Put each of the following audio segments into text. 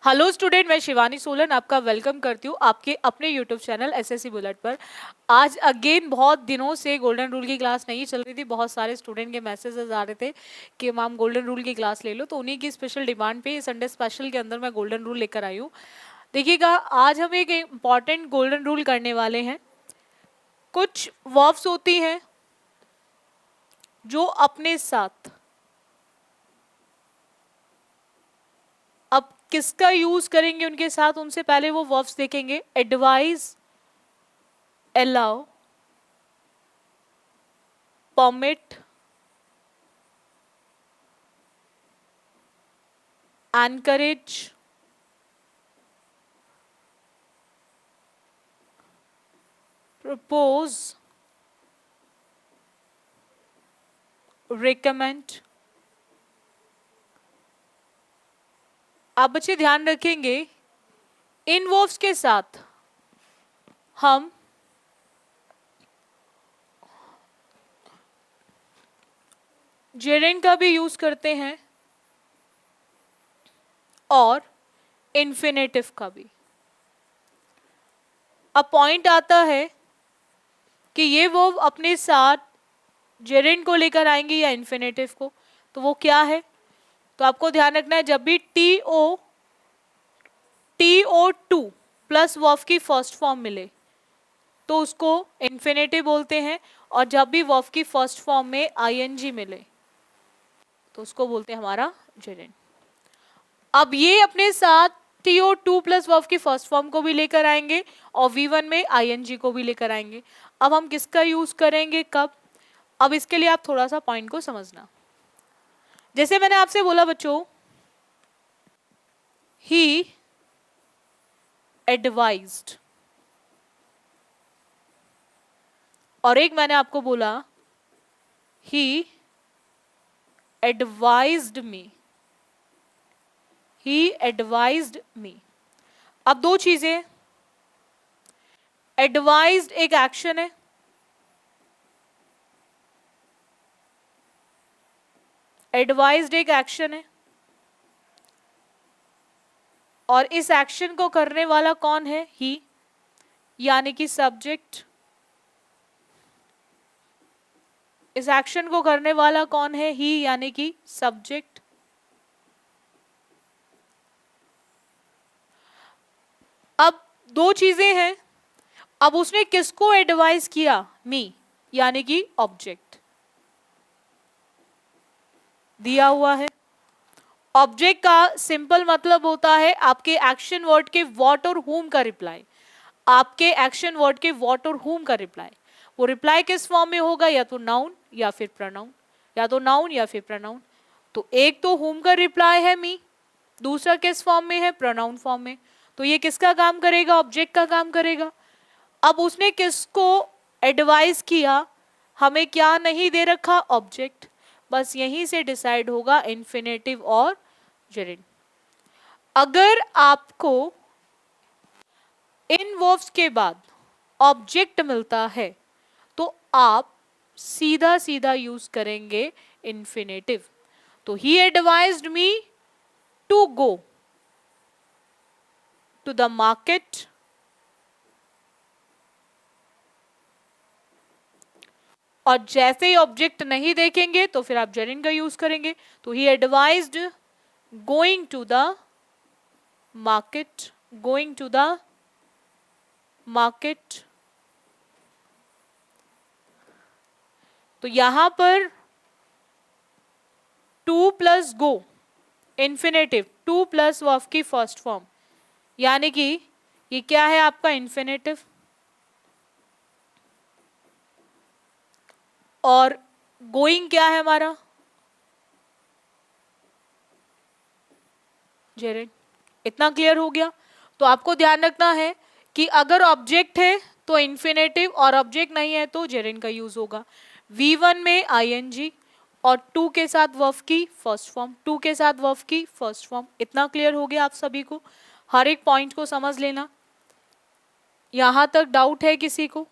Hello student, मैं शिवानी सोलन आपका welcome करती हूँ आपके अपने यूट्यूब चैनल एसएससी बुलेट पर। आज अगेन बहुत दिनों से गोल्डन रूल की क्लास नहीं चल रही थी। बहुत सारे स्टूडेंट के मैसेजेस आ रहे थे कि मैम गोल्डन रूल की क्लास ले लो, तो उन्हीं की स्पेशल डिमांड पे संडे स्पेशल के अंदर मैं गोल्डन रूल लेकर आई हूँ। देखिएगा, आज हम एक इम्पॉर्टेंट गोल्डन रूल करने वाले हैं। कुछ वर्ब्स होती हैं जो अपने साथ, अब किसका यूज करेंगे उनके साथ, उनसे पहले वो वर्ब्स देखेंगे। Advise, allow, permit, encourage, propose, recommend। आप बच्चे ध्यान रखेंगे, इन वर्ब्स के साथ हम जेरेंड का भी यूज करते हैं और इन्फिनेटिव का भी। अब पॉइंट आता है कि ये वर्ब अपने साथ जेरेंड को लेकर आएंगे या इन्फिनेटिव को, तो वो क्या है। तो आपको ध्यान रखना है, जब भी TO2 प्लस वर्ब की फर्स्ट फॉर्म मिले तो उसको इन्फिनेटिव बोलते हैं, और जब भी वर्ब की फर्स्ट फॉर्म में ING मिले तो उसको बोलते हैं हमारा जेरेंड। अब ये अपने साथ TO2 प्लस वर्ब की फर्स्ट फॉर्म को भी लेकर आएंगे और V1 में ING को भी लेकर आएंगे। अब हम किसका यूज करेंगे, कब। अब इसके लिए आप थोड़ा सा पॉइंट को समझना। जैसे मैंने आपसे बोला बच्चों, ही एडवाइज्ड, और एक मैंने आपको बोला ही एडवाइज्ड मी, ही एडवाइज्ड मी। अब दो चीजें, एडवाइज्ड एक एक्शन है, एडवाइज्ड एक एक्शन है, और इस एक्शन को करने वाला कौन है, ही, यानी कि सब्जेक्ट। इस एक्शन को करने वाला कौन है, ही, यानी कि सब्जेक्ट। अब दो चीजें हैं, अब उसने किसको एडवाइस किया, मी, यानी कि ऑब्जेक्ट दिया हुआ है। ऑब्जेक्ट का सिंपल मतलब होता है आपके एक्शन वर्ड के व्हाट और हुम का रिप्लाई। आपके एक्शन वर्ड के व्हाट और हुम का रिप्लाई, वो रिप्लाई किस फॉर्म में होगा, या तो नाउन या फिर प्रनाउन, या तो नाउन या फिर प्रनाउन। तो एक तो हुम का रिप्लाई है मी, दूसरा किस फॉर्म में है, प्रनाउन फॉर्म में। तो ये किसका काम करेगा, ऑब्जेक्ट का काम करेगा। अब उसने किसको एडवाइस किया, हमें क्या नहीं दे रखा, ऑब्जेक्ट। बस यहीं से डिसाइड होगा इन्फिनेटिव और जेरेंड। अगर आपको इन वर्ब्स के बाद ऑब्जेक्ट मिलता है तो आप सीधा सीधा यूज करेंगे इन्फिनेटिव। तो he advised me to go to the market, और जैसे ही ऑब्जेक्ट नहीं देखेंगे तो फिर आप जेरेंड का यूज करेंगे। तो he advised going to the market, going to the market. तो यहां पर to plus go, infinitive, to plus verb की फर्स्ट फॉर्म, यानी कि ये क्या है आपका इन्फिनेटिव, और गोइंग क्या है हमारा, जेरेंड। इतना क्लियर हो गया। तो आपको ध्यान रखना है कि अगर ऑब्जेक्ट है तो इन्फिनेटिव, और ऑब्जेक्ट नहीं है तो जेरेंड का यूज होगा। V1 में ING, और टू के साथ वर्ब की फर्स्ट फॉर्म, टू के साथ वर्ब की फर्स्ट फॉर्म। इतना क्लियर हो गया आप सभी को, हर एक पॉइंट को समझ लेना। यहां तक डाउट है किसी को?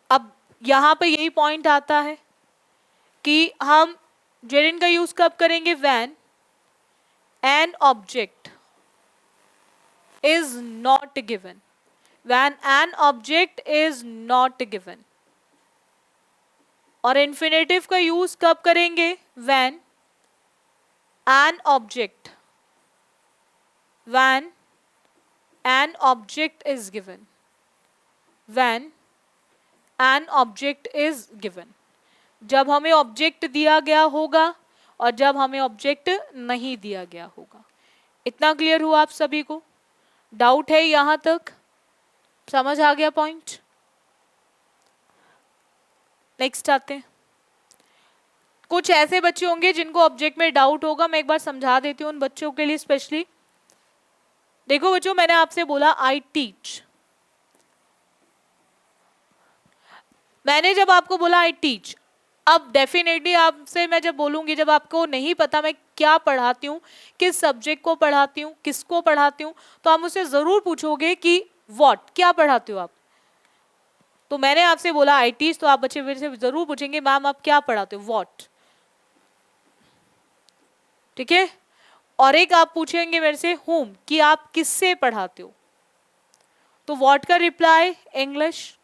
अब यहां पे यही पॉइंट आता है कि हम जेरिन का यूज कब करेंगे? When an object is not given, when an object is not given. और इन्फिनेटिव का यूज कब करेंगे? When an object, when an object is given, when an object is given, जब हमें ऑब्जेक्ट दिया गया होगा और जब हमें ऑब्जेक्ट नहीं दिया गया होगा। इतना क्लियर हुआ आप सभी को? डाउट है यहां तक? समझ आ गया पॉइंट? नेक्स्ट आते हैं। कुछ ऐसे बच्चे होंगे जिनको ऑब्जेक्ट में डाउट होगा, मैं एक बार समझा देती हूँ उन बच्चों के लिए स्पेशली। देखो बच्चों, मैंने आपसे बोला आई टीच, मैंने जब आपको बोला आई टीच, अब डेफिनेटली आपसे मैं जब बोलूंगी, जब आपको नहीं पता मैं क्या पढ़ाती हूँ, किस सब्जेक्ट को पढ़ाती हूँ, किसको पढ़ाती हूँ, तो आप मुझसे जरूर पूछोगे कि व्हाट, क्या पढ़ाते हो आप। तो मैंने आपसे बोला आई टीच, तो आप बच्चे मेरे से जरूर पूछेंगे मैम आप क्या पढ़ाते हो, व्हाट। ठीक है? और एक आप पूछेंगे मेरे से हुम, कि आप किससे पढ़ाते हो। तो व्हाट का रिप्लाई इंग्लिश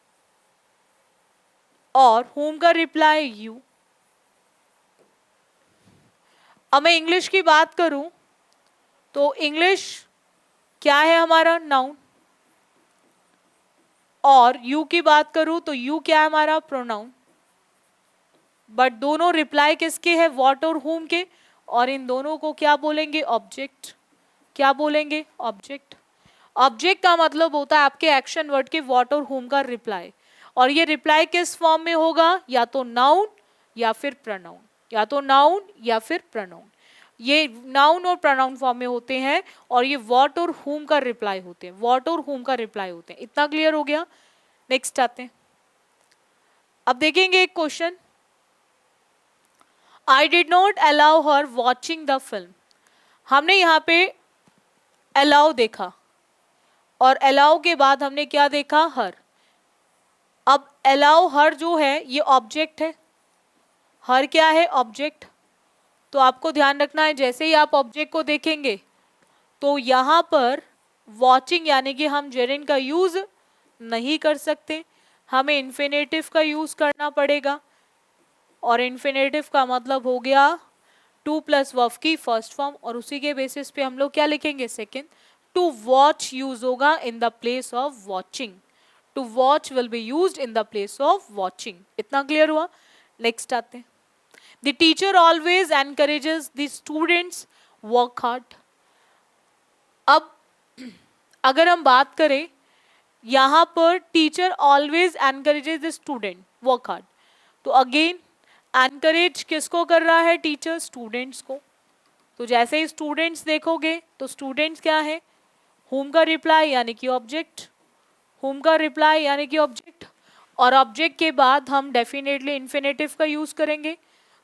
और हुम का रिप्लाई यू। अब मैं इंग्लिश की बात करूं तो इंग्लिश क्या है हमारा? नाउन। और यू की बात करूं तो यू क्या है हमारा? प्रोनाउन। बट दोनों रिप्लाई किसके है? व्हाट और हुम के। और इन दोनों को क्या बोलेंगे? ऑब्जेक्ट। क्या बोलेंगे? ऑब्जेक्ट। ऑब्जेक्ट का मतलब होता है आपके एक्शन वर्ड के व्हाट और हुम का रिप्लाई। और ये रिप्लाई किस फॉर्म में होगा? या तो नाउन या फिर प्रोनाउन, या तो नाउन या फिर प्रोनाउन। ये नाउन और प्रोनाउन फॉर्म में होते हैं और ये व्हाट और हुम का रिप्लाई होते हैं, व्हाट और हुम का रिप्लाई होते हैं। इतना क्लियर हो गया? नेक्स्ट आते हैं। अब देखेंगे एक question, I did not allow her watching the film. हमने यहाँ पे अलाउ देखा और अलाउ के बाद हमने क्या देखा? हर। अब अलाउ हर जो है ये ऑब्जेक्ट है, हर क्या है? ऑब्जेक्ट। तो आपको ध्यान रखना है, जैसे ही आप ऑब्जेक्ट को देखेंगे तो यहां पर वॉचिंग यानी कि हम जेरिन का यूज नहीं कर सकते, हमें इन्फिनेटिव का यूज करना पड़ेगा। और इन्फिनेटिव का मतलब हो गया टू प्लस वर्ब की फर्स्ट फॉर्म, और उसी के बेसिस पे हम लोग क्या लिखेंगे? सेकेंड। टू वॉच यूज होगा in the place of watching, to watch will be used in the place of watching. इतना क्लियर हुआ? नेक्स्ट आते हैं। The teacher always encourages the students work hard. अब अगर हम बात करें यहां पर teacher always encourages the student work hard, तो अगेन एनकरेज किसको कर रहा है? टीचर स्टूडेंट्स को। तो जैसे ही स्टूडेंट्स देखोगे तो स्टूडेंट्स क्या है? हुम का रिप्लाई यानी कि ऑब्जेक्ट, हुम का रिप्लाई यानी कि ऑब्जेक्ट। और ऑब्जेक्ट के बाद हम डेफिनेटली इन्फिनेटिव का यूज करेंगे।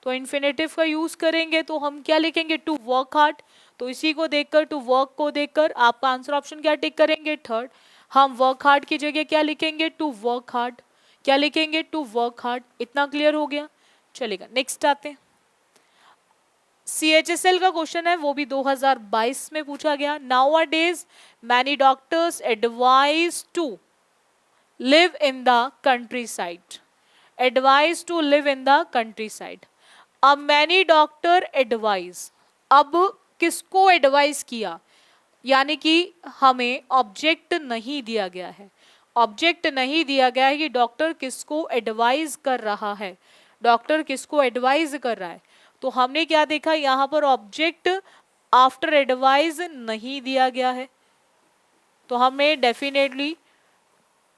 तो इन्फिनेटिव का यूज करेंगे तो हम क्या लिखेंगे? To work hard. तो इसी को देखकर, टू वर्क को देखकर आपका आंसर ऑप्शन क्या टिक करेंगे? थर्ड। हम वर्क हार्ड की जगह क्या लिखेंगे? To work hard. क्या लिखेंगे? To work hard. इतना क्लियर हो गया? चलेगा, नेक्स्ट आते हैं। CHSL का क्वेश्चन है, वो भी 2022 में पूछा गया। Nowadays many doctors advise to live in the country side, advise to live in the country side. अब मैनी डॉक्टर एडवाइज, अब किसको एडवाइज किया? यानी कि हमें ऑब्जेक्ट नहीं दिया गया है, ऑब्जेक्ट नहीं दिया गया है कि डॉक्टर किसको एडवाइज कर रहा है, डॉक्टर किसको एडवाइज कर रहा है। तो हमने क्या देखा यहाँ पर? ऑब्जेक्ट आफ्टर एडवाइज नहीं दिया गया है, तो हमें डेफिनेटली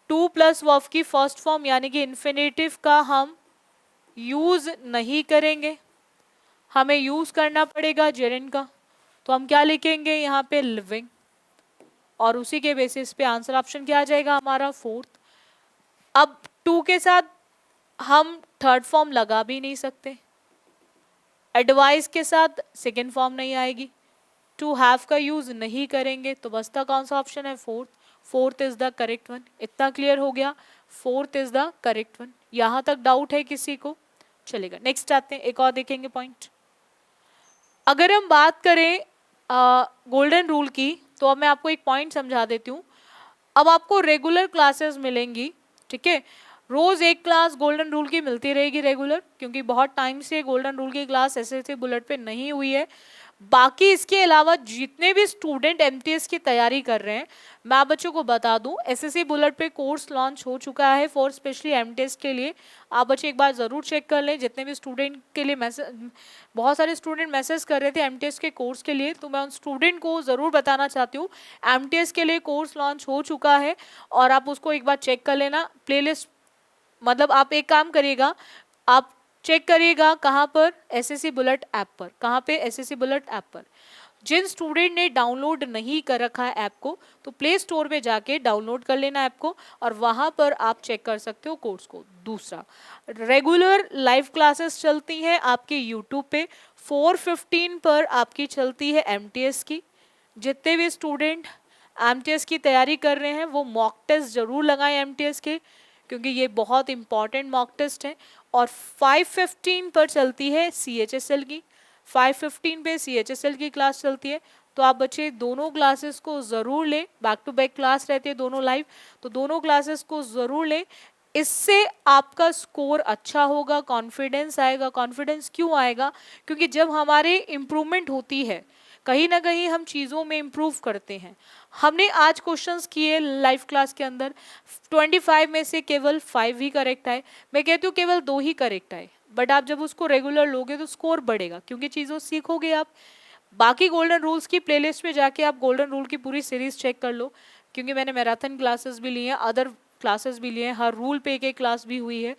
टू प्लस वर्ब की फर्स्ट फॉर्म यानी कि इन्फिनेटिव का हम यूज नहीं करेंगे, हमें यूज करना पड़ेगा जेरिन का। तो हम क्या लिखेंगे यहाँ पे? लिविंग। और उसी के बेसिस पे आंसर ऑप्शन क्या आ जाएगा हमारा? फोर्थ। अब टू के साथ हम थर्ड फॉर्म लगा भी नहीं सकते, एडवाइस के साथ सेकेंड फॉर्म नहीं आएगी, टू हैव का यूज नहीं करेंगे, तो बसता कौन सा ऑप्शन है? Fourth. Fourth is the correct one. इतना क्लियर हो गया? Fourth is the correct one. यहां तक डाउट है किसी को? चलेगा, नेक्स्ट आते हैं, एक और देखेंगे पॉइंट। अगर हम बात करें गोल्डन रूल की, तो अब मैं आपको एक पॉइंट समझा देती हूँ। अब आपको रेगुलर क्लासेस मिलेंगी, ठीक है, रोज एक क्लास गोल्डन रूल की मिलती रहेगी रेगुलर, क्योंकि बहुत टाइम से गोल्डन रूल की क्लास एसएससी बुलेट पे नहीं हुई है। बाकी इसके अलावा जितने भी स्टूडेंट एमटीएस की तैयारी कर रहे हैं, मैं आप बच्चों को बता दूं, एसएससी बुलेट पे कोर्स लॉन्च हो चुका है फॉर स्पेशली एमटीएस के लिए। आप बच्चे एक बार ज़रूर चेक कर लें, जितने भी स्टूडेंट के लिए मैसेज, बहुत सारे स्टूडेंट मैसेज कर रहे थे एमटीएस के कोर्स के लिए, तो मैं उन स्टूडेंट को ज़रूर बताना चाहती हूँ एमटीएस के लिए कोर्स लॉन्च हो चुका है, और आप उसको एक बार चेक कर लेना। प्लेलिस्ट, मतलब आप एक काम करिएगा, आप चेक करिएगा कहाँ पर, एसएससी बुलेट ऐप पर। कहाँ पे? एसएससी बुलेट ऐप पर। जिन स्टूडेंट ने डाउनलोड नहीं कर रखा है ऐप को, तो प्ले स्टोर में जाके डाउनलोड कर लेना ऐप को, और वहाँ पर आप चेक कर सकते हो कोर्स को। दूसरा, रेगुलर लाइव क्लासेस चलती हैं आपके यूट्यूब पे, 4:15 पर आपकी चलती है एमटीएस की। जितने भी स्टूडेंट एमटीएस की तैयारी कर रहे हैं वो मॉक टेस्ट जरूर लगाएं एमटीएस के, क्योंकि ये बहुत इंपॉर्टेंट मॉक टेस्ट है। और 5:15 पर चलती है सीएचएसएल की, 5:15 पे सीएचएसएल की क्लास चलती है। तो आप बच्चे दोनों क्लासेस को ज़रूर लें, बैक टू बैक क्लास रहती है दोनों लाइव, तो दोनों क्लासेस को ज़रूर लें। इससे आपका स्कोर अच्छा होगा, कॉन्फिडेंस आएगा। कॉन्फिडेंस क्यों आएगा? क्योंकि जब हमारे इम्प्रूवमेंट होती है, कहीं ना कहीं हम चीज़ों में इम्प्रूव करते हैं। हमने आज क्वेश्चंस किए लाइव क्लास के अंदर, 25 में से केवल 5 ही करेक्ट आए। मैं कहती हूँ केवल 2 ही करेक्ट आए, बट आप जब उसको रेगुलर लोगे तो स्कोर बढ़ेगा, क्योंकि चीज़ों सीखोगे आप। बाकी गोल्डन रूल्स की प्लेलिस्ट में जाके आप गोल्डन रूल की पूरी सीरीज चेक कर लो, क्योंकि मैंने मैराथन क्लासेस भी ली हैं, अदर क्लासेस भी लिए हैं, हर रूल पे एक क्लास भी हुई है,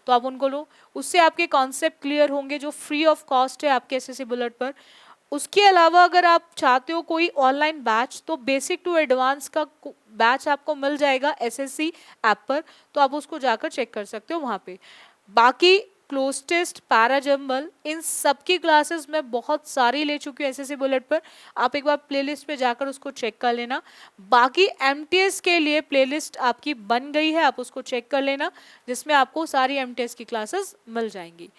तो आप उनको लो। उससे आपके कॉन्सेप्ट क्लियर होंगे, जो फ्री ऑफ कॉस्ट है आपके एसएससी बुलेट पर। उसके अलावा अगर आप चाहते हो कोई ऑनलाइन बैच, तो बेसिक टू एडवांस का बैच आपको मिल जाएगा एसएससी ऐप पर, तो आप उसको जाकर चेक कर सकते हो वहाँ पे। बाकी क्लोज टेस्ट, पैराजम्बल, इन सब की क्लासेस मैं बहुत सारी ले चुकी हूँ एसएससी बुलेट पर, आप एक बार प्लेलिस्ट पे जाकर उसको चेक कर लेना। बाकी एमटीएस के लिए प्लेलिस्ट आपकी बन गई है, आप उसको चेक कर लेना, जिसमें आपको सारी एमटीएस की क्लासेस मिल जाएंगी।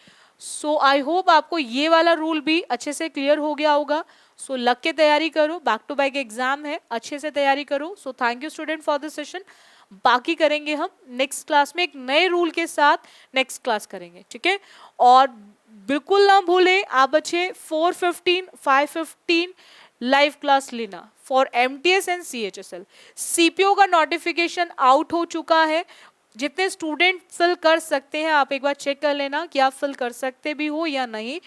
सो आई होप आपको ये वाला रूल भी अच्छे से क्लियर हो गया होगा। सो लग के तैयारी करो, बैक टू बैक एग्जाम है, अच्छे से तैयारी करो। So thank you student for this session. बाकी करेंगे हम नेक्स्ट क्लास में, एक नए रूल के साथ नेक्स्ट क्लास करेंगे, ठीक है। और बिल्कुल ना भूलें आप बच्चे 4:15, 5:15 लाइव क्लास लेना for MTS and CHSL. CPO का नोटिफिकेशन आउट हो चुका है, जितने स्टूडेंट फिल कर सकते हैं आप एक बार चेक कर लेना कि आप फिल कर सकते भी हो या नहीं,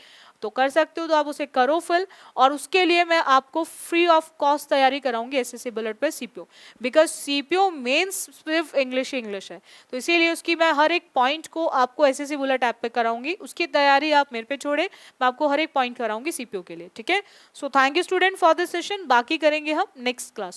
तो कर सकते हो तो आप उसे करो फिल। और उसके लिए मैं आपको फ्री ऑफ कॉस्ट तैयारी कराऊंगी एसएससी बुलेट पे सीपीओ, बिकॉज सीपीओ मेंस सिर्फ इंग्लिश है, तो इसीलिए उसकी मैं हर एक पॉइंट को आपको एसएससी बुलेट ऐप पे कराऊंगी। उसकी तैयारी आप मेरे पे छोड़े, मैं आपको हर एक पॉइंट कराऊंगी सीपीओ के लिए, ठीक है। So thank you student for this session, बाकी करेंगे हम नेक्स्ट क्लास।